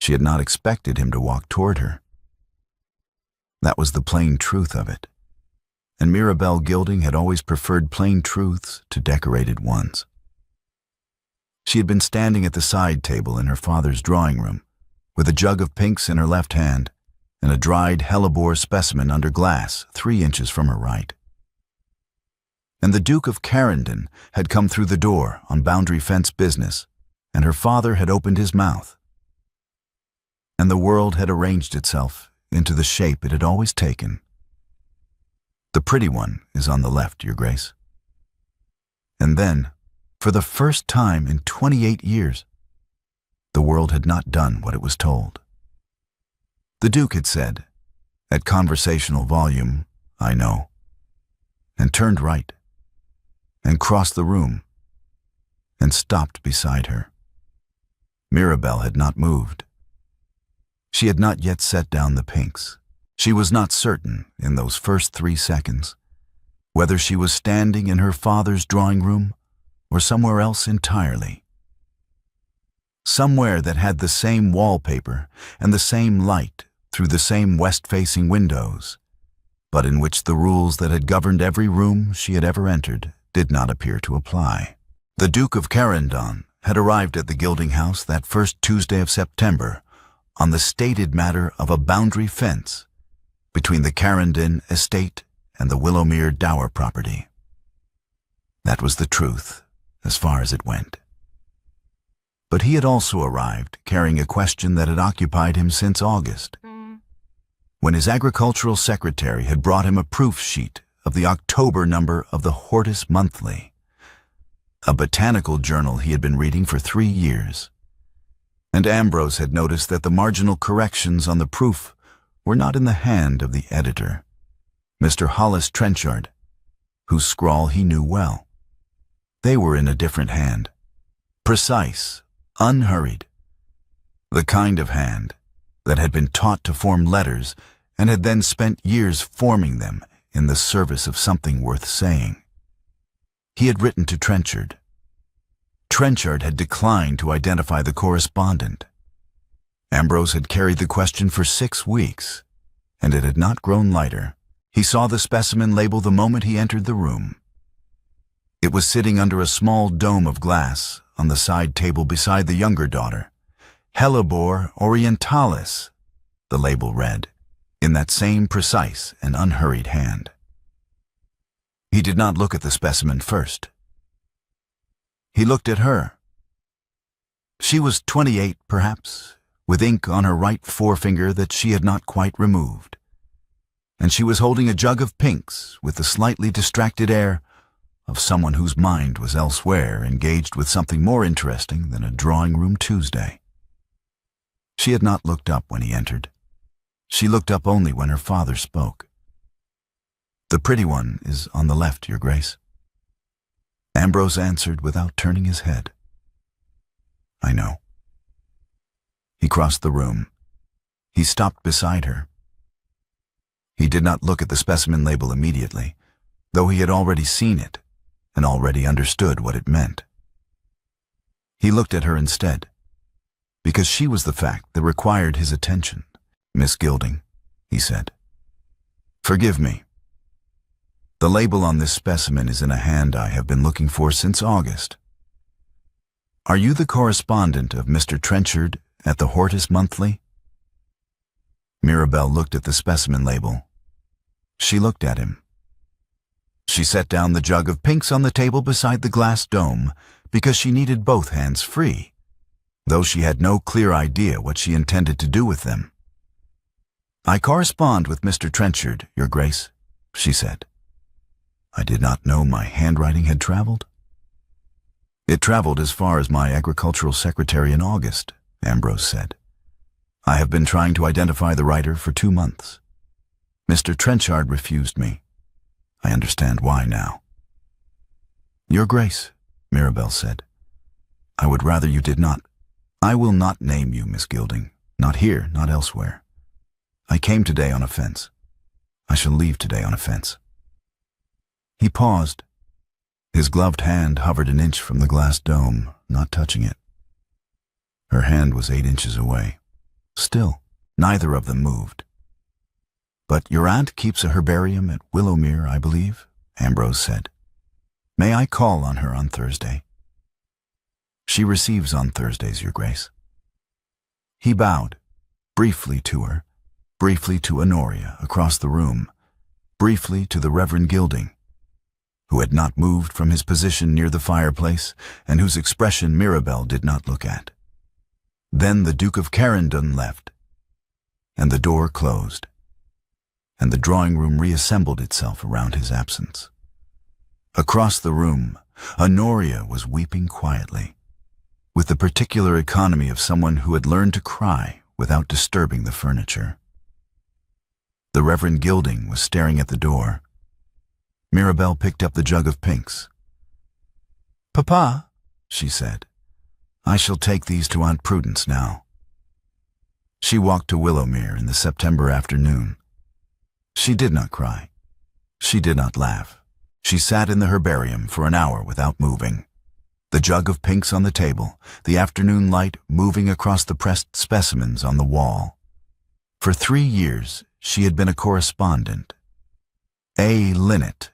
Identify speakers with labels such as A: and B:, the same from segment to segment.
A: She had not expected him to walk toward her. That was the plain truth of it, and Mirabel Gilding had always preferred plain truths to decorated ones. She had been standing at the side table in her father's drawing room, with a jug of pinks in her left hand and a dried hellebore specimen under glass 3 inches from her right. And the Duke of Carrendon had come through the door on boundary fence business, and her father had opened his mouth. And the world had arranged itself into the shape it had always taken. The pretty one is on the left, Your Grace. And then, for the first time in 28 years, the world had not done what it was told. The Duke had said, at conversational volume, "I know," and turned right, and crossed the room, and stopped beside her. Mirabel had not moved. She had not yet set down the pinks. She was not certain, in those first 3 seconds, whether she was standing in her father's drawing room or somewhere else entirely. Somewhere that had the same wallpaper and the same light through the same west-facing windows, but in which the rules that had governed every room she had ever entered did not appear to apply. The Duke of Carrendon had arrived at the Gilding House that first Tuesday of September on the stated matter of a boundary fence between the Carrendon estate and the Willowmere dower property. That was the truth, as far as it went. But he had also arrived carrying a question that had occupied him since August, when his agricultural secretary had brought him a proof sheet of the October number of the Hortus Monthly, a botanical journal he had been reading for 3 years. And Ambrose had noticed that the marginal corrections on the proof were not in the hand of the editor, Mr. Hollis Trenchard, whose scrawl he knew well. They were in a different hand, precise, unhurried, the kind of hand that had been taught to form letters and had then spent years forming them in the service of something worth saying. He had written to Trenchard. Trenchard had declined to identify the correspondent. Ambrose had carried the question for 6 weeks, and it had not grown lighter. He saw the specimen label the moment he entered the room. It was sitting under a small dome of glass on the side table beside the younger daughter. Hellebore orientalis, the label read, in that same precise and unhurried hand. He did not look at the specimen first. He looked at her. She was 28, perhaps, with ink on her right forefinger that she had not quite removed, and she was holding a jug of pinks with the slightly distracted air of someone whose mind was elsewhere, engaged with something more interesting than a drawing-room Tuesday. She had not looked up when he entered. She looked up only when her father spoke. "The pretty one is on the left, Your Grace." Ambrose answered without turning his head. "I know." He crossed the room. He stopped beside her. He did not look at the specimen label immediately, though he had already seen it and already understood what it meant. He looked at her instead, because she was the fact that required his attention. "Miss Gilding," he said, "forgive me. The label on this specimen is in a hand I have been looking for since August. Are you the correspondent of Mr. Trenchard at the Hortus Monthly?" Mirabel looked at the specimen label. She looked at him. She set down the jug of pinks on the table beside the glass dome because she needed both hands free, though she had no clear idea what she intended to do with them. "I correspond with Mr. Trenchard, Your Grace," she said. "I did not know my handwriting had traveled." "It traveled as far as my agricultural secretary in August," Ambrose said. "I have been trying to identify the writer for 2 months. Mr. Trenchard refused me. I understand why now." "Your Grace," Mirabel said, "I would rather you did not. I will not name you, Miss Gilding. Not here, not elsewhere. I came today on offense. I shall leave today on offense." He paused. His gloved hand hovered an inch from the glass dome, not touching it. Her hand was 8 inches away. Still, neither of them moved. "But your aunt keeps a herbarium at Willowmere, I believe," Ambrose said. "May I call on her on Thursday?" "She receives on Thursdays, Your Grace." He bowed, briefly to her, briefly to Honoria across the room, briefly to the Reverend Gilding, who had not moved from his position near the fireplace and whose expression Mirabel did not look at. Then the Duke of Carrendon left, and the door closed, and the drawing room reassembled itself around his absence. Across the room, Honoria was weeping quietly, with the particular economy of someone who had learned to cry without disturbing the furniture. The Reverend Gilding was staring at the door. Mirabel picked up the jug of pinks. "Papa," she said, "I shall take these to Aunt Prudence now." She walked to Willowmere in the September afternoon. She did not cry. She did not laugh. She sat in the herbarium for an hour without moving, the jug of pinks on the table, the afternoon light moving across the pressed specimens on the wall. For 3 years, she had been a correspondent. A. Linnet,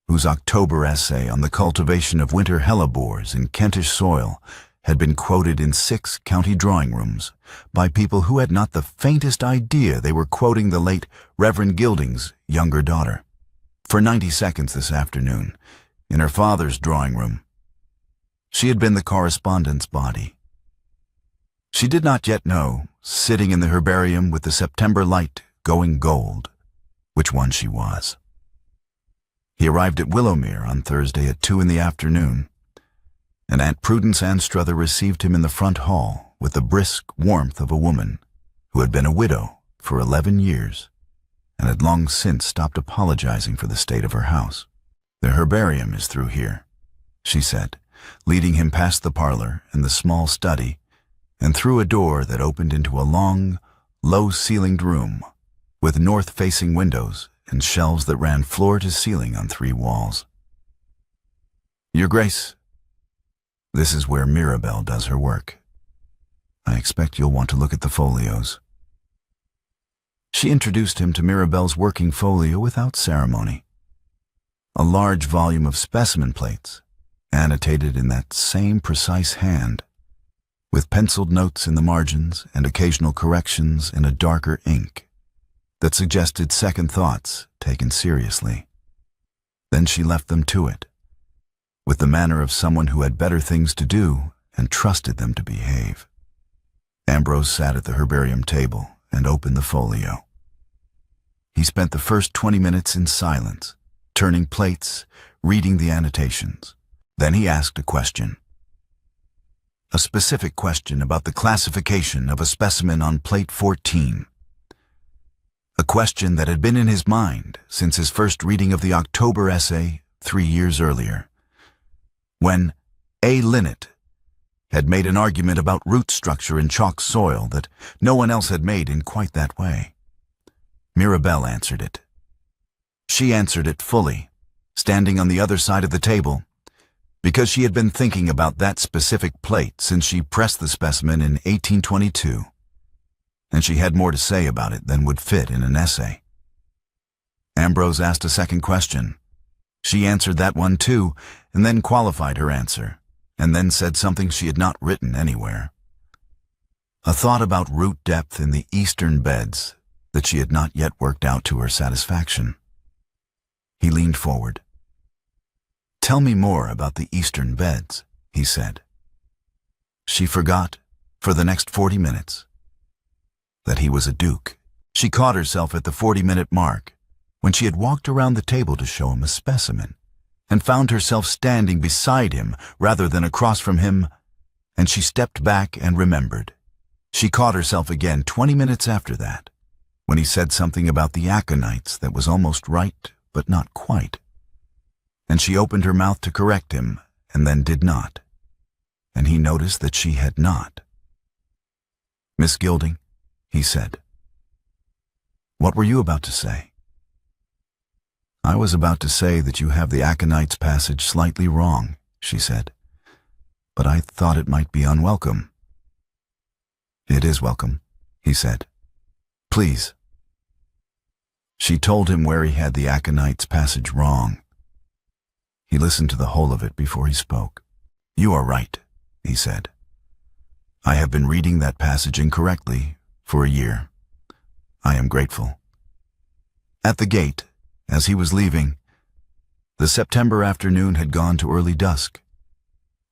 A: whose October essay on the cultivation of winter hellebores in Kentish soil had been quoted in 6 county drawing rooms by people who had not the faintest idea they were quoting the late Reverend Gilding's younger daughter. For 90 seconds this afternoon, in her father's drawing room, she had been the correspondent's body. She did not yet know, sitting in the herbarium with the September light going gold, which one she was. He arrived at Willowmere on Thursday at 2 in the afternoon, and Aunt Prudence Anstruther received him in the front hall with the brisk warmth of a woman who had been a widow for 11 years and had long since stopped apologizing for the state of her house. "The herbarium is through here," she said, leading him past the parlor and the small study and through a door that opened into a long, low-ceilinged room with north-facing windows and shelves that ran floor to ceiling on 3 walls. "Your Grace, this is where Mirabel does her work. I expect you'll want to look at the folios." She introduced him to Mirabel's working folio without ceremony. A large volume of specimen plates, annotated in that same precise hand, with penciled notes in the margins and occasional corrections in a darker ink that suggested second thoughts taken seriously. Then she left them to it, with the manner of someone who had better things to do and trusted them to behave. Ambrose sat at the herbarium table and opened the folio. He spent the first 20 minutes in silence, turning plates, reading the annotations. Then he asked a question. A specific question about the classification of a specimen on plate 14. A question that had been in his mind since his first reading of the October essay 3 years earlier, when A. Linnet had made an argument about root structure in chalk soil that no one else had made in quite that way. Mirabel answered it. She answered it fully, standing on the other side of the table, because she had been thinking about that specific plate since she pressed the specimen in 1822, and she had more to say about it than would fit in an essay. Ambrose asked a second question. She answered that one too, and then qualified her answer, and then said something she had not written anywhere. A thought about root depth in the eastern beds that she had not yet worked out to her satisfaction. He leaned forward. "Tell me more about the eastern beds," he said. She forgot, for the next 40 minutes, that he was a duke. She caught herself at the 40-minute mark, when she had walked around the table to show him a specimen, and found herself standing beside him rather than across from him, and she stepped back and remembered. She caught herself again 20 minutes after that, when he said something about the aconites that was almost right, but not quite. And she opened her mouth to correct him, and then did not. And he noticed that she had not. "Miss Gilding," he said, "what were you about to say?" "I was about to say that you have the aconites passage slightly wrong," she said, "but I thought it might be unwelcome." "It is welcome," he said. Please. She told him where he had the Aconite's passage wrong. He listened to the whole of it before he spoke. You are right, he said. I have been reading that passage incorrectly for a year. I am grateful. At the gate, as he was leaving, the September afternoon had gone to early dusk,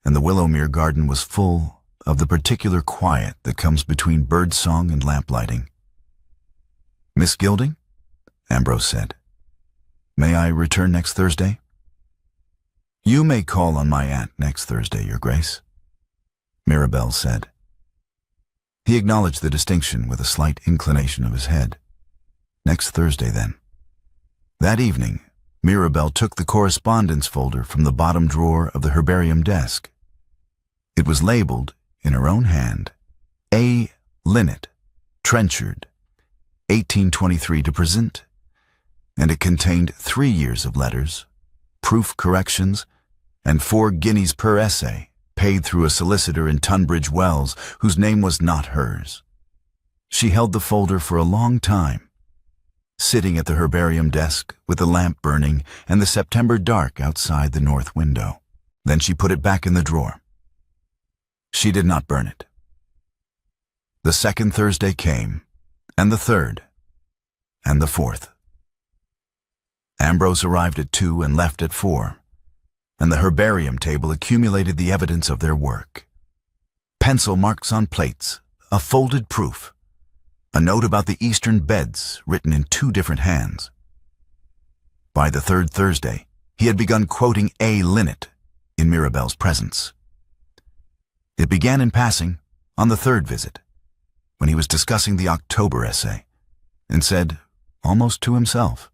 A: and the Willowmere garden was full of the particular quiet that comes between birdsong and lamplighting. Miss Gilding? Ambrose said. May I return next Thursday? You may call on my aunt next Thursday, Your Grace, Mirabel said. He acknowledged the distinction with a slight inclination of his head. Next Thursday, then. That evening, Mirabel took the correspondence folder from the bottom drawer of the herbarium desk. It was labeled, in her own hand, A. Linnet, Trenchard, 1823 to present, and it contained 3 years of letters, proof corrections, and 4 guineas per essay, paid through a solicitor in Tunbridge Wells whose name was not hers. She held the folder for a long time, sitting at the herbarium desk with the lamp burning and the September dark outside the north window. Then she put it back in the drawer. She did not burn it. The second Thursday came, and the third, and the fourth. Ambrose arrived at 2 and left at 4, and the herbarium table accumulated the evidence of their work. Pencil marks on plates, a folded proof, a note about the eastern beds written in 2 different hands. By the third Thursday, he had begun quoting A. Linnet in Mirabel's presence. It began in passing on the third visit, when he was discussing the October essay, and said, almost to himself,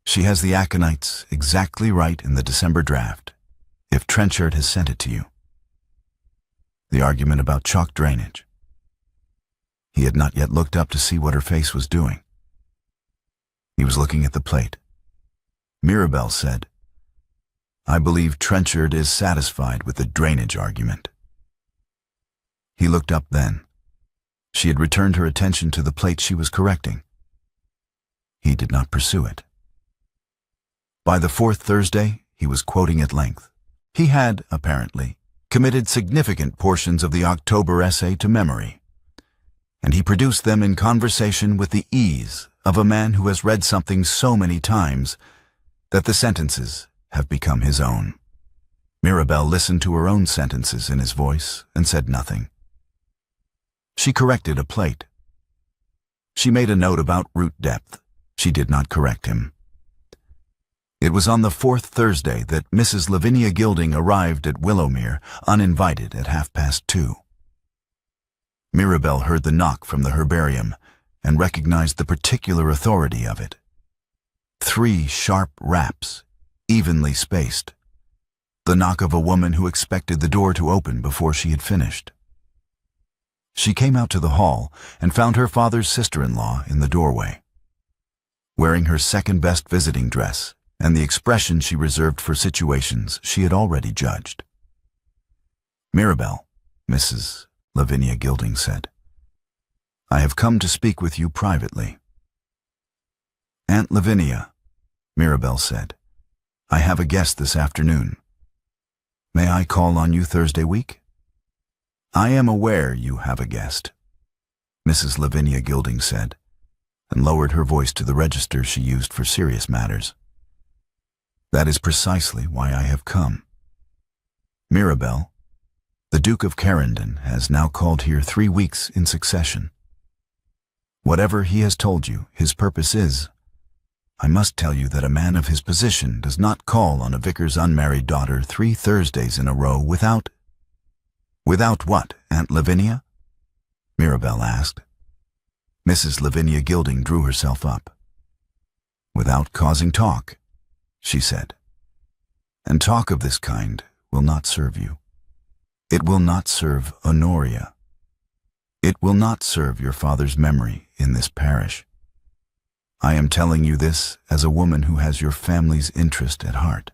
A: She has the Aconites exactly right in the December draft, if Trenchard has sent it to you. The argument about chalk drainage. He had not yet looked up to see what her face was doing. He was looking at the plate. Mirabel said, I believe Trenchard is satisfied with the drainage argument. He looked up then. She had returned her attention to the plate she was correcting. He did not pursue it. By the fourth Thursday, he was quoting at length. He had, apparently, committed significant portions of the October essay to memory, and he produced them in conversation with the ease of a man who has read something so many times that the sentences have become his own. Mirabel listened to her own sentences in his voice and said nothing. She corrected a plate. She made a note about root depth. She did not correct him. It was on the fourth Thursday that Mrs. Lavinia Gilding arrived at Willowmere, uninvited, at 2:30. Mirabel heard the knock from the herbarium and recognized the particular authority of it. 3 sharp raps, evenly spaced. The knock of a woman who expected the door to open before she had finished. She came out to the hall and found her father's sister-in-law in the doorway, wearing her second-best visiting dress and the expression she reserved for situations she had already judged. Mirabel, Mrs. Lavinia Gilding said, I have come to speak with you privately. Aunt Lavinia, Mirabel said, I have a guest this afternoon. May I call on you Thursday week? I am aware you have a guest, Mrs. Lavinia Gilding said, and lowered her voice to the register she used for serious matters. That is precisely why I have come. Mirabel, the Duke of Carrendon has now called here 3 weeks in succession. Whatever he has told you, his purpose is, I must tell you that a man of his position does not call on a vicar's unmarried daughter 3 Thursdays in a row without... Without what, Aunt Lavinia? Mirabel asked. Mrs. Lavinia Gilding drew herself up. Without causing talk, she said. And talk of this kind will not serve you. It will not serve Honoria. It will not serve your father's memory in this parish. I am telling you this as a woman who has your family's interest at heart.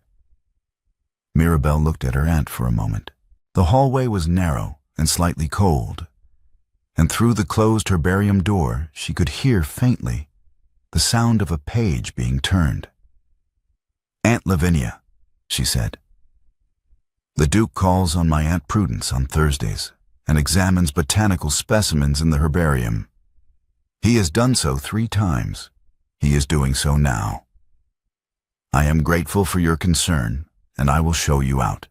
A: Mirabel looked at her aunt for a moment. The hallway was narrow and slightly cold, and through the closed herbarium door she could hear faintly the sound of a page being turned. "Aunt Lavinia," she said. "The Duke calls on my Aunt Prudence on Thursdays and examines botanical specimens in the herbarium. He has done so 3 times. He is doing so now. I am grateful for your concern, and I will show you out."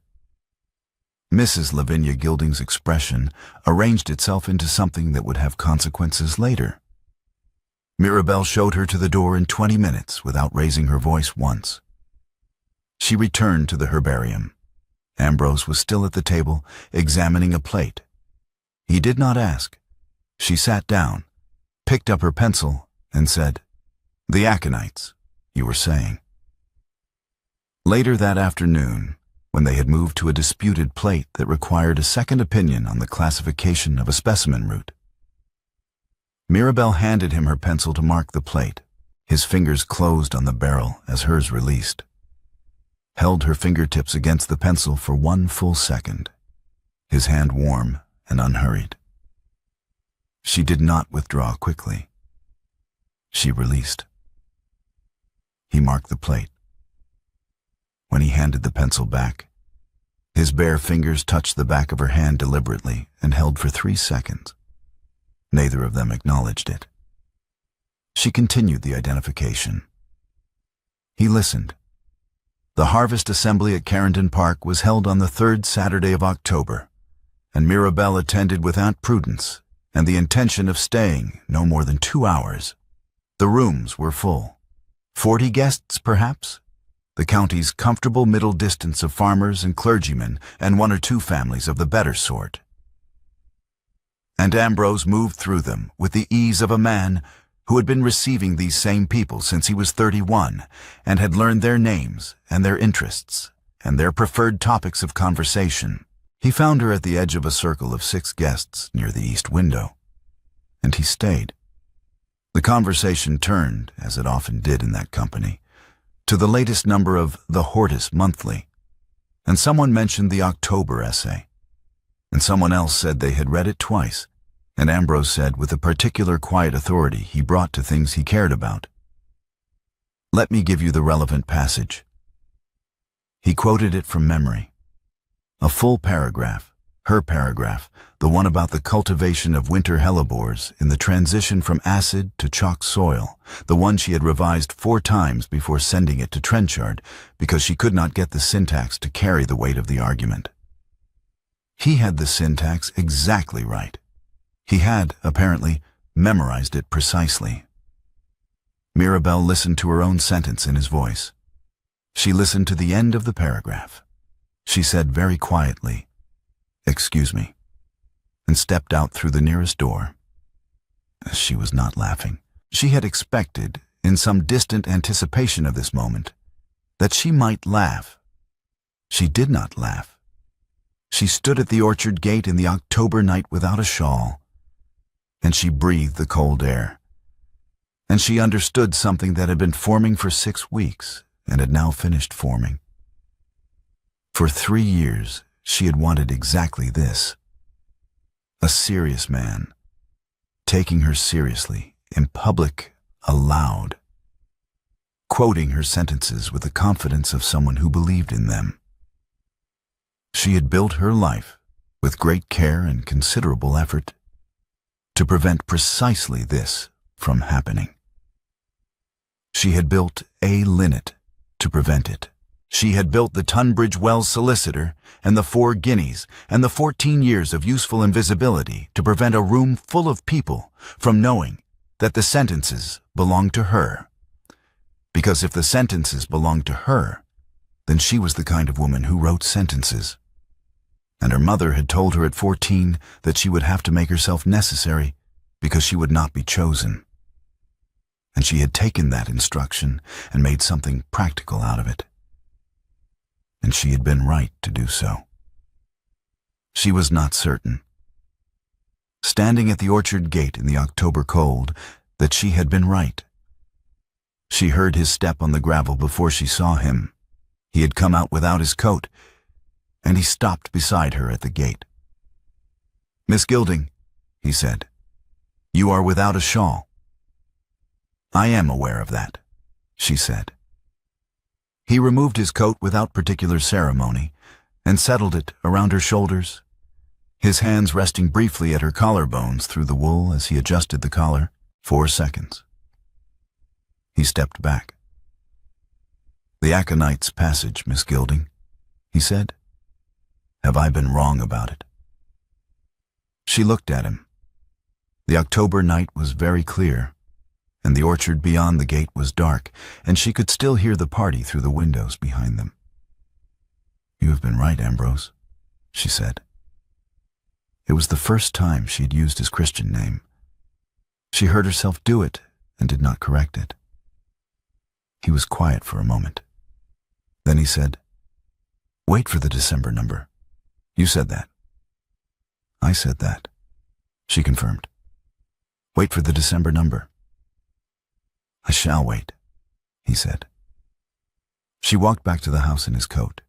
A: Mrs. Lavinia Gilding's expression arranged itself into something that would have consequences later. Mirabel showed her to the door in 20 minutes without raising her voice once. She returned to the herbarium. Ambrose was still at the table, examining a plate. He did not ask. She sat down, picked up her pencil, and said, "The aconites, you were saying." Later that afternoon, when they had moved to a disputed plate that required a second opinion on the classification of a specimen root, Mirabel handed him her pencil to mark the plate. His fingers closed on the barrel as hers released. Held her fingertips against the pencil for 1 full second, his hand warm and unhurried. She did not withdraw quickly. She released. He marked the plate. When he handed the pencil back, his bare fingers touched the back of her hand deliberately and held for 3 seconds. Neither of them acknowledged it. She continued the identification. He listened. The harvest assembly at Carrendon Park was held on the 3rd Saturday of October, and Mirabel attended with Aunt Prudence and the intention of staying no more than 2 hours. The rooms were full. 40 guests, perhaps? The county's comfortable middle distance of farmers and clergymen and 1 or 2 families of the better sort. And Ambrose moved through them with the ease of a man who had been receiving these same people since he was 31 and had learned their names and their interests and their preferred topics of conversation. He found her at the edge of a circle of 6 guests near the east window, and he stayed. The conversation turned, as it often did in that company, to the latest number of the Hortus Monthly, and someone mentioned the October essay, and someone else said they had read it twice, and Ambrose said with a particular quiet authority he brought to things he cared about, "Let me give you the relevant passage." He quoted it from memory. A full paragraph, her paragraph, the one about the cultivation of winter hellebores in the transition from acid to chalk soil, the one she had revised 4 times before sending it to Trenchard because she could not get the syntax to carry the weight of the argument. He had the syntax exactly right. He had, apparently, memorized it precisely. Mirabel listened to her own sentence in his voice. She listened to the end of the paragraph. She said very quietly, "Excuse me," and stepped out through the nearest door. She was not laughing. She had expected, in some distant anticipation of this moment, that she might laugh. She did not laugh. She stood at the orchard gate in the October night without a shawl, and she breathed the cold air. And she understood something that had been forming for 6 weeks and had now finished forming. For 3 years, she had wanted exactly this. A serious man, taking her seriously, in public, aloud, quoting her sentences with the confidence of someone who believed in them. She had built her life, with great care and considerable effort, to prevent precisely this from happening. She had built a Linnet to prevent it. She had built the Tunbridge Wells solicitor and the 4 guineas and the 14 years of useful invisibility to prevent a room full of people from knowing that the sentences belonged to her. Because if the sentences belonged to her, then she was the kind of woman who wrote sentences. And her mother had told her at 14 that she would have to make herself necessary because she would not be chosen. And she had taken that instruction and made something practical out of it. And she had been right to do so. She was not certain, standing at the orchard gate in the October cold, that she had been right. She heard his step on the gravel before she saw him. He had come out without his coat, and he stopped beside her at the gate. "Miss Gilding," he said, You are without a shawl." "I am aware of that," she said. He removed his coat without particular ceremony and settled it around her shoulders, his hands resting briefly at her collarbones through the wool as he adjusted the collar. 4 seconds. He stepped back. "The Aconite's passage, Miss Gilding," he said. "Have I been wrong about it?" She looked at him. The October night was very clear, and the orchard beyond the gate was dark, and she could still hear the party through the windows behind them. "You have been right, Ambrose," she said. It was the first time she had used his Christian name. She heard herself do it and did not correct it. He was quiet for a moment. Then he said, "Wait for the December number. You said that." "I said that," she confirmed. "Wait for the December number." "I shall wait," he said. She walked back to the house in his coat.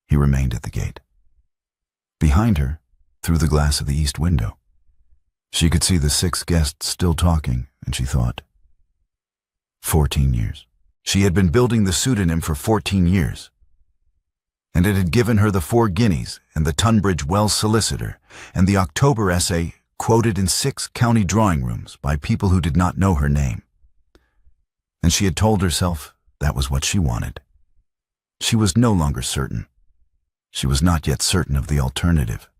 A: He remained at the gate. Behind her, through the glass of the east window, she could see the 6 guests still talking, and she thought, 14 years. She had been building the pseudonym for 14 years, and it had given her the 4 guineas and the Tunbridge Wells solicitor and the October essay quoted in 6 county drawing rooms by people who did not know her name. And she had told herself that was what she wanted. She was no longer certain. She was not yet certain of the alternative.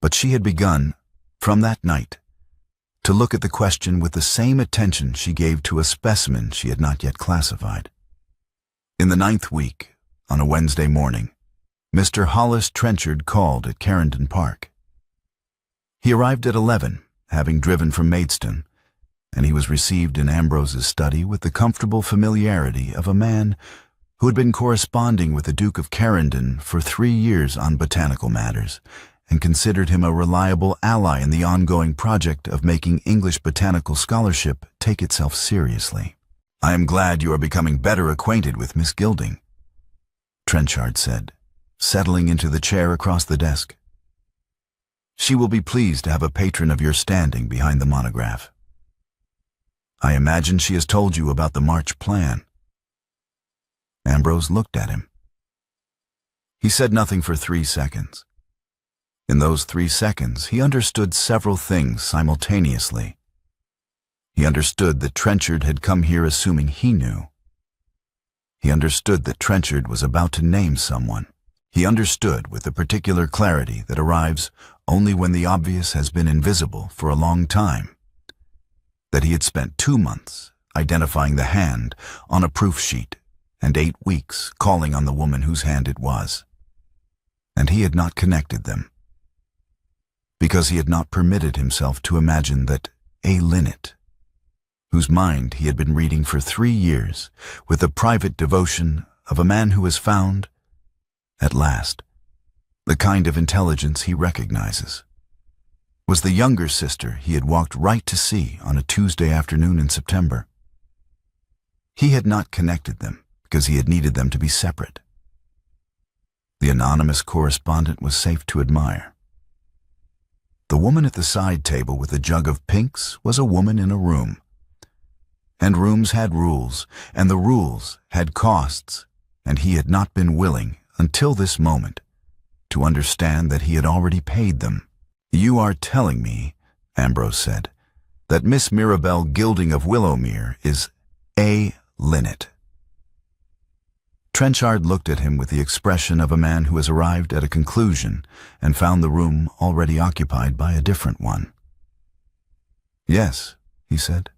A: But she had begun, from that night, to look at the question with the same attention she gave to a specimen she had not yet classified. In the 9th week, on a Wednesday morning, Mr. Hollis Trenchard called at Carrendon Park. He arrived at 11, having driven from Maidstone, and he was received in Ambrose's study with the comfortable familiarity of a man who had been corresponding with the Duke of Carrendon for 3 years on botanical matters, and considered him a reliable ally in the ongoing project of making English botanical scholarship take itself seriously. "I am glad you are becoming better acquainted with Miss Gilding," Trenchard said, settling into the chair across the desk. "She will be pleased to have a patron of your standing behind the monograph. I imagine she has told you about the March plan." Ambrose looked at him. He said nothing for 3 seconds. In those 3 seconds, he understood several things simultaneously. He understood that Trenchard had come here assuming he knew. He understood that Trenchard was about to name someone. He understood with the particular clarity that arrives only when the obvious has been invisible for a long time, that he had spent 2 months identifying the hand on a proof sheet and 8 weeks calling on the woman whose hand it was. And he had not connected them, because he had not permitted himself to imagine that a Linnet, whose mind he had been reading for 3 years with the private devotion of a man who has found, at last, the kind of intelligence he recognizes, was the younger sister he had walked right to see on a Tuesday afternoon in September. He had not connected them because he had needed them to be separate. The anonymous correspondent was safe to admire. The woman at the side table with a jug of pinks was a woman in a room. And rooms had rules, and the rules had costs, and he had not been willing, until this moment, to understand that he had already paid them. "You are telling me," Ambrose said, "that Miss Mirabel Gilding of Willowmere is a Linnet." Trenchard looked at him with the expression of a man who has arrived at a conclusion and found the room already occupied by a different one. "Yes," he said.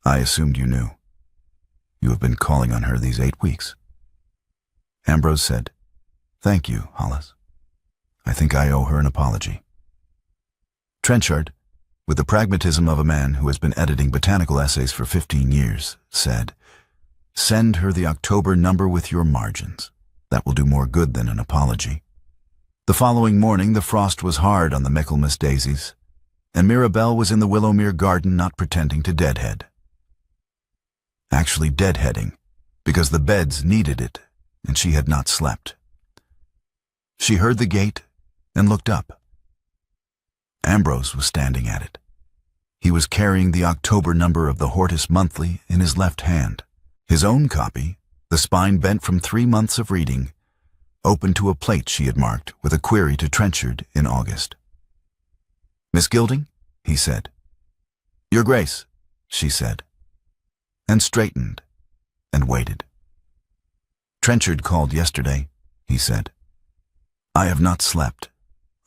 A: "I assumed you knew. You have been calling on her these 8 weeks." Ambrose said, "Thank you, Hollis. I think I owe her an apology." Trenchard, with the pragmatism of a man who has been editing botanical essays for 15 years, said, "Send her the October number with your margins. That will do more good than an apology." The following morning the frost was hard on the Michaelmas daisies, and Mirabel was in the Willowmere garden not pretending to deadhead. Actually deadheading, because the beds needed it, and she had not slept. She heard the gate and looked up. Ambrose was standing at it. He He was carrying the October number of the Hortus Monthly in his left hand. His own copy, the spine bent from 3 months of reading, opened to a plate she had marked with a query to Trenchard in August. "Miss Gilding?" he said. "Your Grace," she said, and straightened and waited. "Trenchard called yesterday," he said. "I have not slept.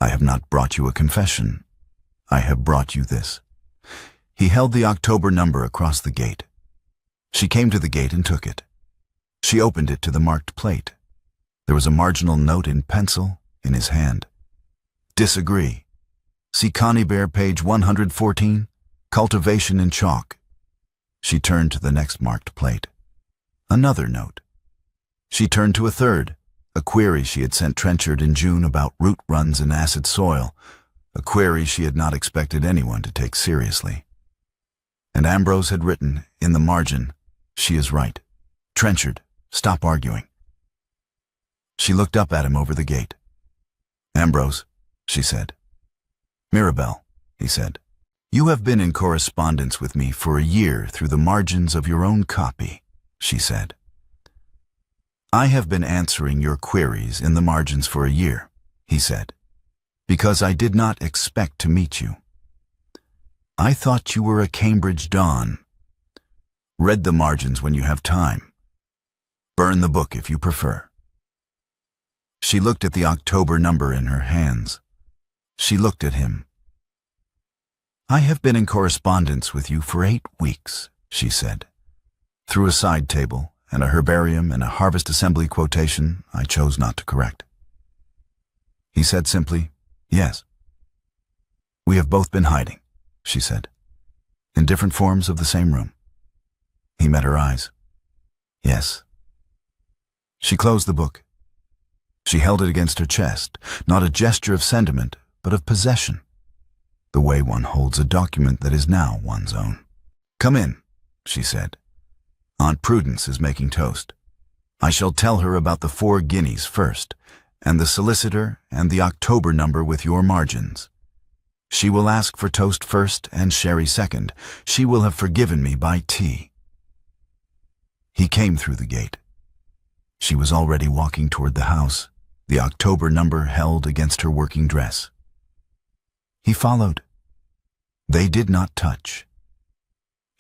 A: I have not brought you a confession. I have brought you this." He held the October number across the gate. She came to the gate and took it. She opened it to the marked plate. There was a marginal note in pencil in his hand. "Disagree. See Conybeare, page 114, cultivation in chalk." She turned to the next marked plate. Another note. She turned to a third, a query she had sent Trenchard in June about root runs in acid soil, a query she had not expected anyone to take seriously. And Ambrose had written, in the margin, "She is right. Trenchard, stop arguing." She looked up at him over the gate. "Ambrose," she said. "Mirabel," he said. "You have been in correspondence with me for a year through the margins of your own copy," she said. "I have been answering your queries in the margins for a year," he said, "because I did not expect to meet you. I thought you were a Cambridge Don. Read the margins when you have time. Burn the book if you prefer." She looked at the October number in her hands. She looked at him. "I have been in correspondence with you for 8 weeks, she said. Through a side table and a herbarium and a Harvest Assembly quotation I chose not to correct. He said simply, "Yes." "We have both been hiding," she said, "in different forms of the same room." He met her eyes. "Yes." She closed the book. She held it against her chest, not a gesture of sentiment, but of possession, the way one holds a document that is now one's own. "Come in," she said. "Aunt Prudence is making toast. I shall tell her about the 4 guineas first, and the solicitor and the October number with your margins. She will ask for toast first and sherry second. She will have forgiven me by tea." He came through the gate. She was already walking toward the house, the October number held against her working dress. He followed. They did not touch.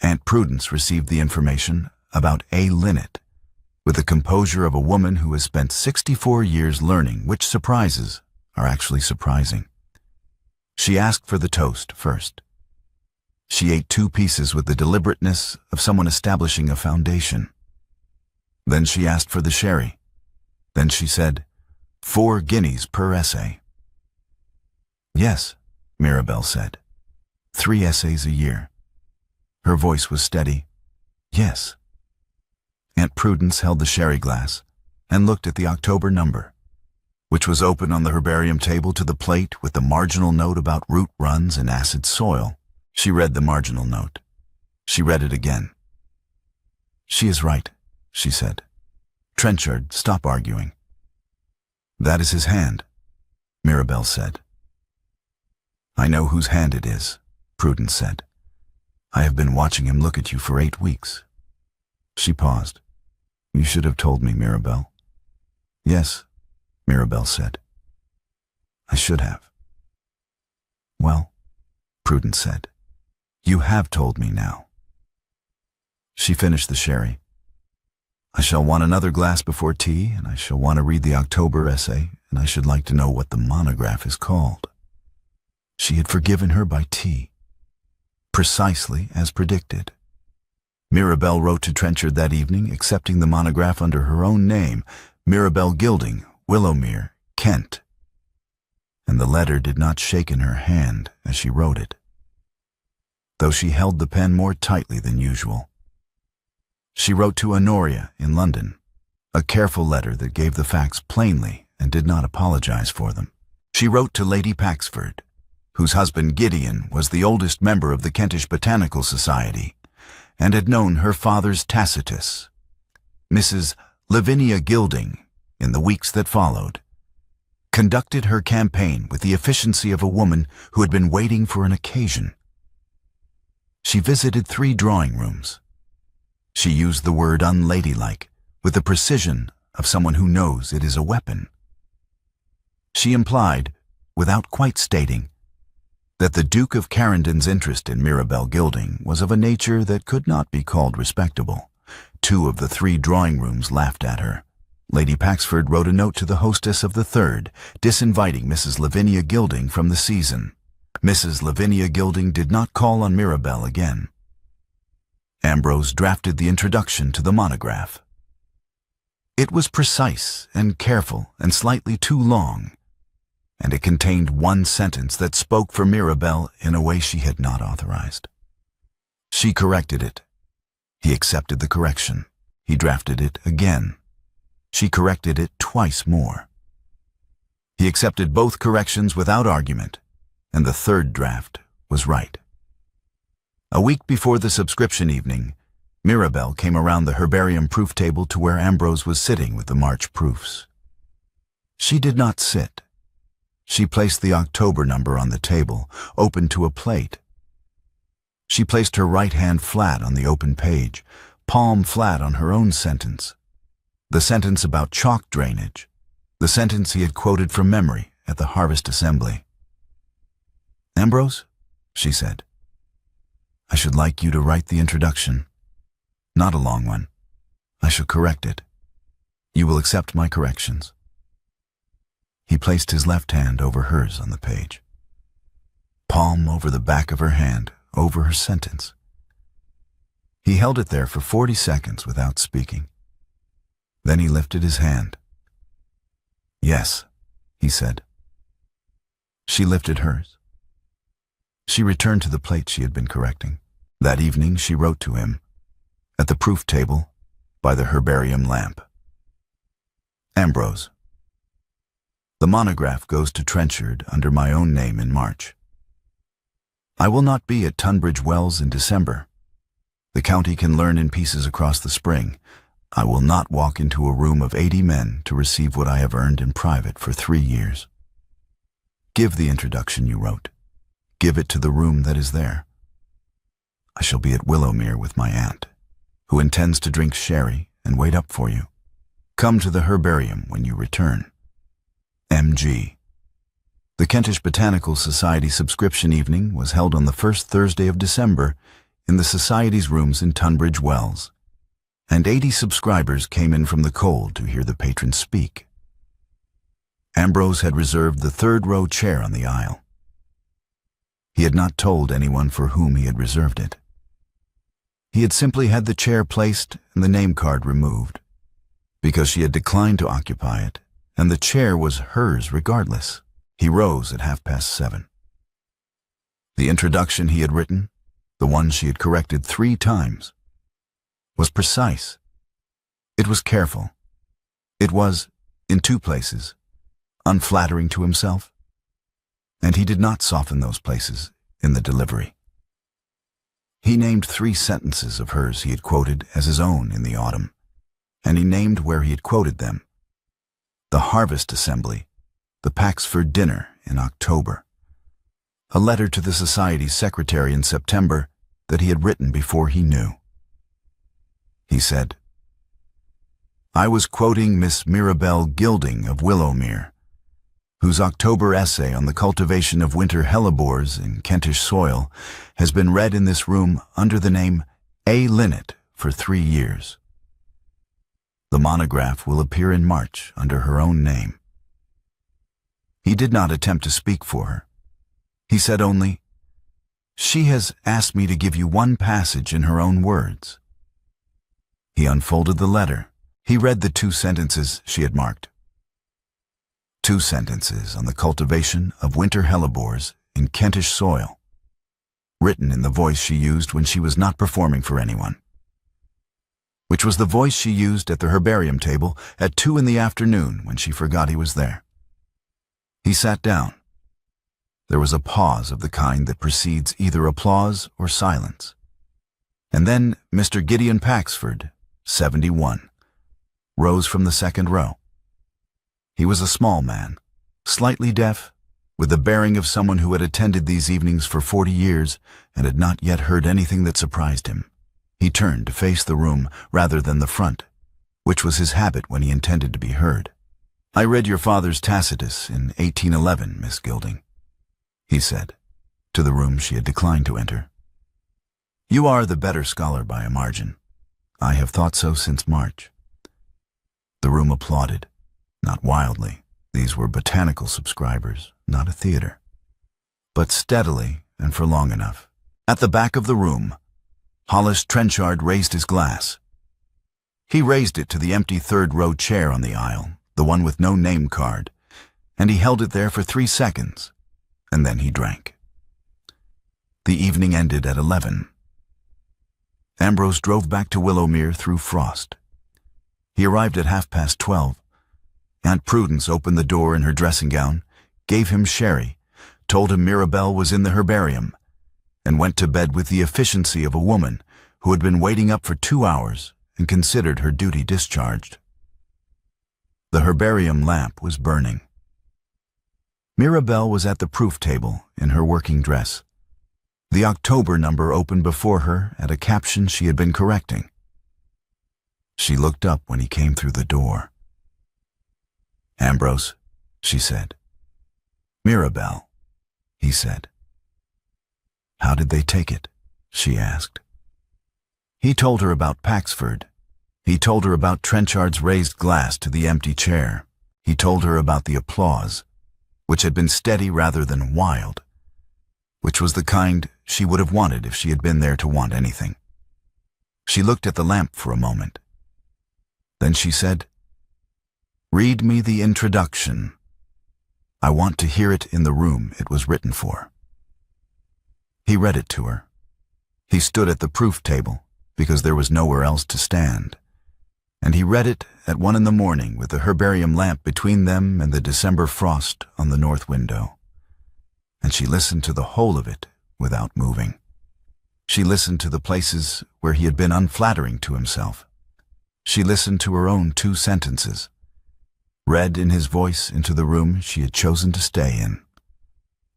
A: Aunt Prudence received the information about A. Linnet with the composure of a woman who has spent 64 years learning which surprises are actually surprising. She asked for the toast first. She ate 2 pieces with the deliberateness of someone establishing a foundation. Then she asked for the sherry. Then she said, 4 guineas per essay. "Yes," Mirabel said. 3 essays a year. Her voice was steady. "Yes." Aunt Prudence held the sherry glass and looked at the October number, which was open on the herbarium table to the plate with the marginal note about root runs in acid soil. She read the marginal note. She read it again. "She is right," she said. "Trenchard, stop arguing." "That is his hand," Mirabel said. "I know whose hand it is," Prudence said. "I have been watching him look at you for 8 weeks. She paused. "You should have told me, Mirabel." "Yes," Mirabel said. "I should have." "Well," Prudence said, "you have told me now." She finished the sherry. "I shall want another glass before tea, and I shall want to read the October essay, and I should like to know what the monograph is called." She had forgiven her by tea, precisely as predicted. Mirabel wrote to Trenchard that evening, accepting the monograph under her own name, Mirabel Gilding, Willowmere, Kent. And the letter did not shake in her hand as she wrote it, though she held the pen more tightly than usual. She wrote to Honoria in London, a careful letter that gave the facts plainly and did not apologize for them. She wrote to Lady Paxford, whose husband Gideon was the oldest member of the Kentish Botanical Society, and had known her father's Tacitus. Mrs. Lavinia Gilding, in the weeks that followed, conducted her campaign with the efficiency of a woman who had been waiting for an occasion. she visited 3 drawing rooms. She used the word unladylike with the precision of someone who knows it is a weapon. She implied, without quite stating, that the Duke of Carrendon's interest in Mirabel Gilding was of a nature that could not be called respectable. 2 of the 3 drawing rooms laughed at her. Lady Paxford wrote a note to the hostess of the 3rd, disinviting Mrs. Lavinia Gilding from the season. Mrs. Lavinia Gilding did not call on Mirabel again. Ambrose drafted the introduction to the monograph. It was precise and careful and slightly too long, and it contained 1 sentence that spoke for Mirabel in a way she had not authorized. She corrected it. He accepted the correction. He drafted it again. She corrected it twice more. He accepted both corrections without argument, and the 3rd draft was right. A week before the subscription evening, Mirabel came around the herbarium proof table to where Ambrose was sitting with the March proofs. She did not sit. She placed the October number on the table, open to a plate. She placed her right hand flat on the open page, palm flat on her own sentence. The sentence about chalk drainage, the sentence he had quoted from memory at the harvest assembly. "Ambrose," she said, "I should like you to write the introduction. Not a long one. I shall correct it. You will accept my corrections." He placed his left hand over hers on the page. Palm over the back of her hand, over her sentence. He held it there for 40 seconds without speaking. Then he lifted his hand. "Yes," he said. She lifted hers. She returned to the plate she had been correcting. That evening she wrote to him, at the proof table, by the herbarium lamp. "Ambrose, the monograph goes to Trenchard under my own name in March. I will not be at Tunbridge Wells in December. The county can learn in pieces across the spring. I will not walk into a room of 80 men to receive what I have earned in private for 3 years. Give the introduction you wrote. Give it to the room that is there. I shall be at Willowmere with my aunt, who intends to drink sherry and wait up for you. Come to the herbarium when you return. M.G." The Kentish Botanical Society subscription evening was held on the 1st Thursday of December in the Society's rooms in Tunbridge Wells, and 80 subscribers came in from the cold to hear the patrons speak. Ambrose had reserved the 3rd row chair on the aisle. He had not told anyone for whom he had reserved it. He had simply had the chair placed and the name card removed, because she had declined to occupy it, and the chair was hers regardless. He rose at 7:30. The introduction he had written, the one she had corrected 3 times, was precise. It was careful. It was, in 2 places, unflattering to himself, and he did not soften those places in the delivery. He named 3 sentences of hers he had quoted as his own in the autumn, and he named where he had quoted them: the harvest assembly, the Paxford dinner in October, a letter to the Society's secretary in September that he had written before he knew. He said, "I was quoting Miss Mirabel Gilding of Willowmere, whose October essay on the cultivation of winter hellebores in Kentish soil has been read in this room under the name A. Linnet for 3 years. The monograph will appear in March under her own name." He did not attempt to speak for her. He said only, "She has asked me to give you 1 passage in her own words." He unfolded the letter. He read the 2 sentences she had marked. 2 sentences on the cultivation of winter hellebores in Kentish soil, written in the voice she used when she was not performing for anyone, which was the voice she used at the herbarium table at 2 in the afternoon when she forgot he was there. He sat down. There was a pause of the kind that precedes either applause or silence. And then Mr. Gideon Paxford, 71, rose from the 2nd row. He was a small man, slightly deaf, with the bearing of someone who had attended these evenings for 40 years and had not yet heard anything that surprised him. He turned to face the room rather than the front, which was his habit when he intended to be heard. "I read your father's Tacitus in 1811, Miss Gilding," he said, to the room she had declined to enter. "You are the better scholar by a margin. I have thought so since March." The room applauded, not wildly. These were Botanical subscribers, not a theater. But steadily and for long enough. At the back of the room, Hollis Trenchard raised his glass. He raised it to the empty third-row chair on the aisle, the one with no name card, and he held it there for 3 seconds, and then he drank. The evening ended at 11. Ambrose drove back to Willowmere through frost. He arrived at 12:30. Aunt Prudence opened the door in her dressing gown, gave him sherry, told him Mirabel was in the herbarium, and went to bed with the efficiency of a woman who had been waiting up for 2 hours and considered her duty discharged. The herbarium lamp was burning. Mirabel was at the proof table in her working dress. The October number opened before her at a caption she had been correcting. She looked up when he came through the door. "Ambrose," she said. "Mirabel," he said. "How did they take it?" she asked. He told her about Paxford. He told her about Trenchard's raised glass to the empty chair. He told her about the applause, which had been steady rather than wild, which was the kind she would have wanted if she had been there to want anything. She looked at the lamp for a moment. Then she said, "Read me the introduction. I want to hear it in the room it was written for." He read it to her. He stood at the proof table because there was nowhere else to stand, and he read it at 1 in the morning with the herbarium lamp between them and the December frost on the north window. And she listened to the whole of it without moving. She listened to the places where he had been unflattering to himself. She listened to her own 2 sentences, read in his voice into the room she had chosen to stay in.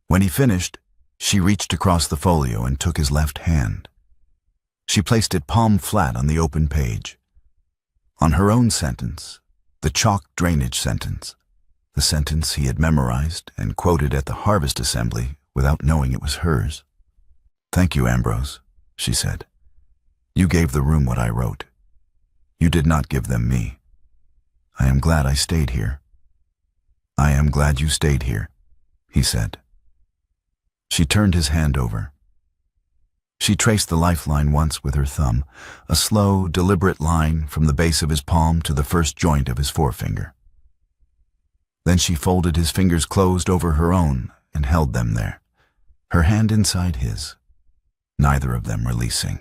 A: When he finished, she reached across the folio and took his left hand. She placed it palm flat on the open page. On her own sentence, the chalk drainage sentence, the sentence he had memorized and quoted at the harvest assembly without knowing it was hers. "Thank you, Ambrose," she said. "You gave the room what I wrote. You did not give them me. I am glad I stayed here." "I am glad you stayed here," he said. She turned his hand over. She traced the lifeline once with her thumb, a slow, deliberate line from the base of his palm to the first joint of his forefinger. Then she folded his fingers closed over her own and held them there, her hand inside his, neither of them releasing.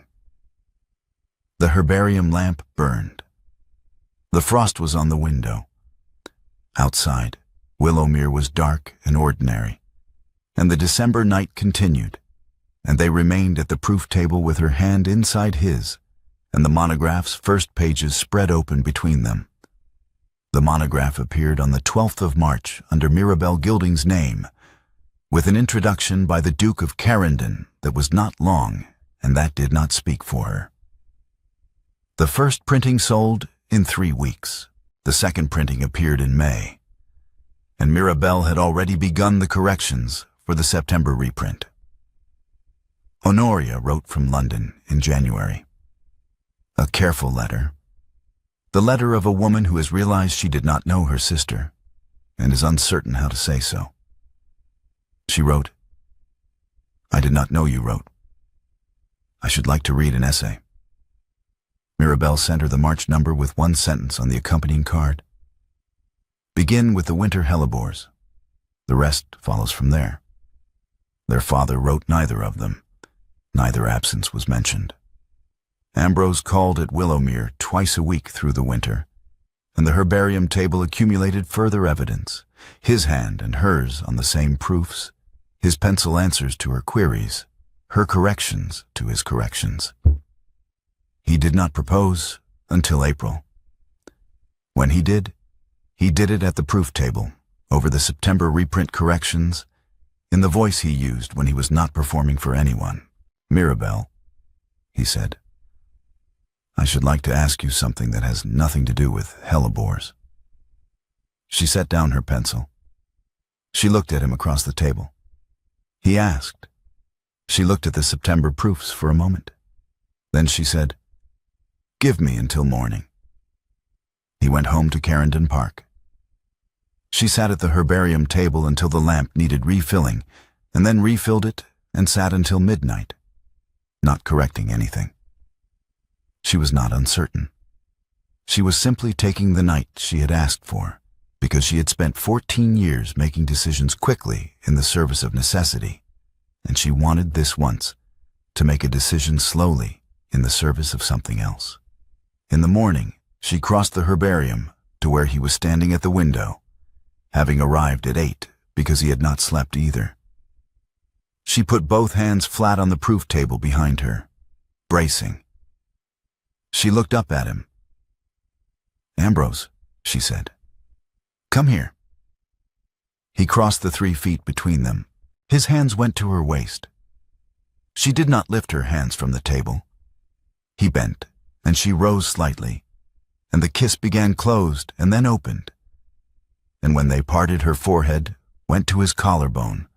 A: The herbarium lamp burned. The frost was on the window. Outside, Willowmere was dark and ordinary, and the December night continued, and they remained at the proof table with her hand inside his, and the monograph's first pages spread open between them. The monograph appeared on the 12th of March under Mirabel Gilding's name, with an introduction by the Duke of Carrendon that was not long, and that did not speak for her. The first printing sold in 3 weeks. The second printing appeared in May, and Mirabel had already begun the corrections for the September reprint. Honoria wrote from London in January. A careful letter. The letter of a woman who has realized she did not know her sister and is uncertain how to say so. She wrote, "I did not know you wrote. I should like to read an essay." Mirabel sent her the March number with 1 sentence on the accompanying card. "Begin with the winter hellebores. The rest follows from there." Their father wrote neither of them. Neither absence was mentioned. Ambrose called at Willowmere twice a week through the winter, and the herbarium table accumulated further evidence, his hand and hers on the same proofs, his pencil answers to her queries, her corrections to his corrections. He did not propose until April. When he did it at the proof table, over the September reprint corrections in the voice he used when he was not performing for anyone. "Mirabel," he said, "I should like to ask you something that has nothing to do with hellebores." She set down her pencil. She looked at him across the table. He asked. She looked at the September proofs for a moment. Then she said, "Give me until morning." He went home to Carrendon Park. She sat at the herbarium table until the lamp needed refilling, and then refilled it and sat until midnight, not correcting anything. She was not uncertain. She was simply taking the night she had asked for, because she had spent 14 years making decisions quickly in the service of necessity, and she wanted this once, to make a decision slowly in the service of something else. In the morning, she crossed the herbarium to where he was standing at the window, having arrived at 8 because he had not slept either. She put both hands flat on the proof table behind her, bracing. She looked up at him. "Ambrose," she said, "come here." He crossed the 3 feet between them. His hands went to her waist. She did not lift her hands from the table. He bent, and she rose slightly, and the kiss began closed and then opened. And when they parted, her forehead went to his collarbone,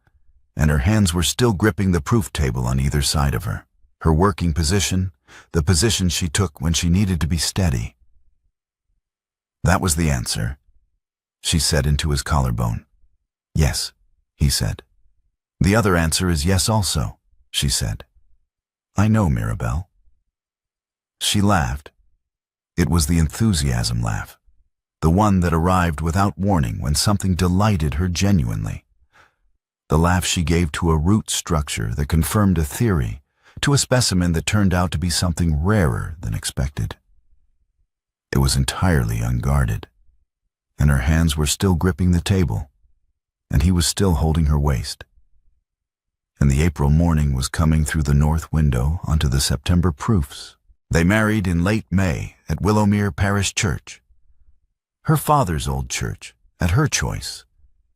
A: and her hands were still gripping the proof table on either side of her, her working position, the position she took when she needed to be steady. "That was the answer," she said into his collarbone. "Yes," he said. "The other answer is yes also," she said. "I know, Mirabel." She laughed. It was the enthusiasm laugh, the one that arrived without warning when something delighted her genuinely. The laugh she gave to a root structure that confirmed a theory, to a specimen that turned out to be something rarer than expected. It was entirely unguarded, and her hands were still gripping the table, and he was still holding her waist. And the April morning was coming through the north window onto the September proofs. They married in late May at Willowmere Parish Church, her father's old church, at her choice,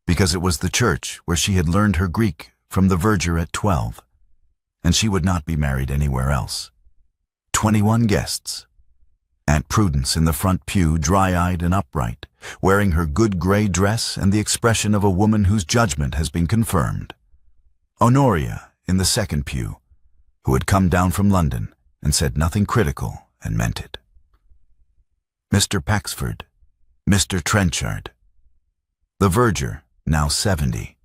A: because it was the church where she had learned her Greek from the verger at 12, and she would not be married anywhere else. 21 guests. Aunt Prudence in the front pew, dry-eyed and upright, wearing her good gray dress and the expression of a woman whose judgment has been confirmed. Honoria in the second pew, who had come down from London and said nothing critical and meant it. Mr. Paxford, Mr. Trenchard, the verger, now 70,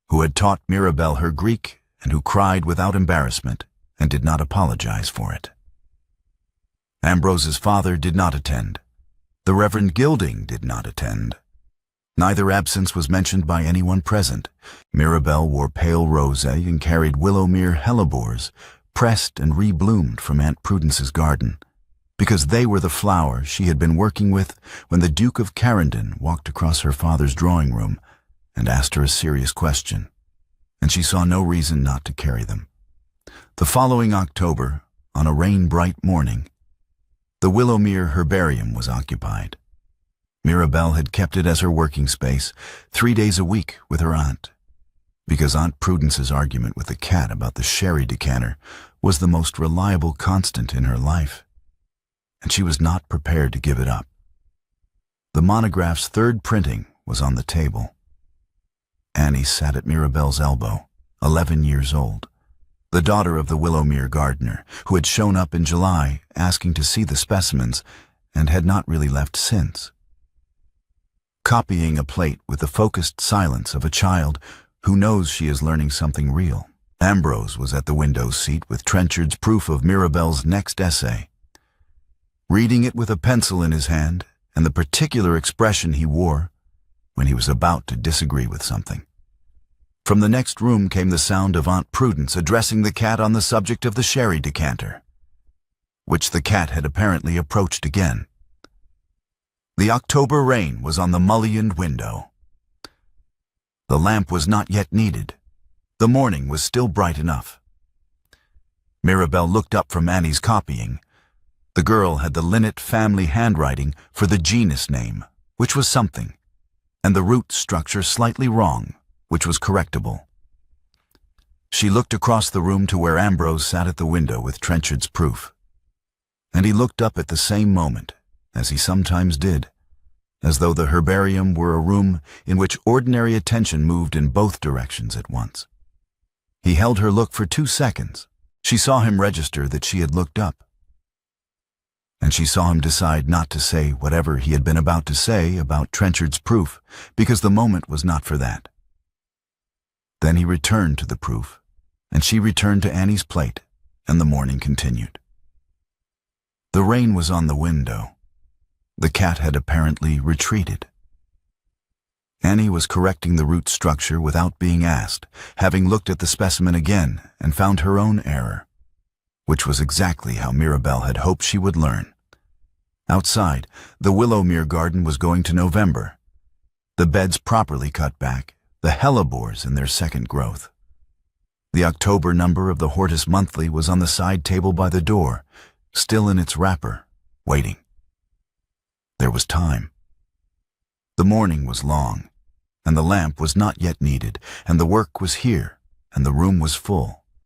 A: who had taught Mirabel her Greek and who cried without embarrassment and did not apologize for it. Ambrose's father did not attend. The Reverend Gilding did not attend. Neither absence was mentioned by anyone present. Mirabel wore pale rosé and carried Willowmere hellebores, pressed and rebloomed from Aunt Prudence's garden, because they were the flowers she had been working with when the Duke of Carrendon walked across her father's drawing room and asked her a serious question, and she saw no reason not to carry them. The following October, on a rain-bright morning, the Willowmere Herbarium was occupied. Mirabel had kept it as her working space 3 days a week with her aunt, because Aunt Prudence's argument with the cat about the sherry decanter was the most reliable constant in her life, and she was not prepared to give it up. The monograph's 3rd printing was on the table. Annie sat at Mirabel's elbow, 11 years old, the daughter of the Willowmere gardener, who had shown up in July asking to see the specimens and had not really left since. Copying a plate with the focused silence of a child who knows she is learning something real, Ambrose was at the window seat with Trenchard's proof of Mirabel's next essay, reading it with a pencil in his hand and the particular expression he wore when he was about to disagree with something. From the next room came the sound of Aunt Prudence addressing the cat on the subject of the sherry decanter, which the cat had apparently approached again. The October rain was on the mullioned window. The lamp was not yet needed. The morning was still bright enough. Mirabel looked up from Annie's copying. The girl had the Linnet family handwriting for the genus name, which was something, and the root structure slightly wrong, which was correctable. She looked across the room to where Ambrose sat at the window with Trenchard's proof. And he looked up at the same moment, as he sometimes did, as though the herbarium were a room in which ordinary attention moved in both directions at once. He held her look for 2 seconds. She saw him register that she had looked up. And she saw him decide not to say whatever he had been about to say about Trenchard's proof, because the moment was not for that. Then he returned to the proof, and she returned to Annie's plate, and the morning continued. The rain was on the window. The cat had apparently retreated. Annie was correcting the root structure without being asked, having looked at the specimen again and found her own error, which was exactly how Mirabel had hoped she would learn. Outside, the Willowmere garden was going to November, the beds properly cut back, the hellebores in their second growth. The October number of the Hortus Monthly was on the side table by the door, still in its wrapper, waiting. There was time. The morning was long, and the lamp was not yet needed, and the work was here, and the room was full.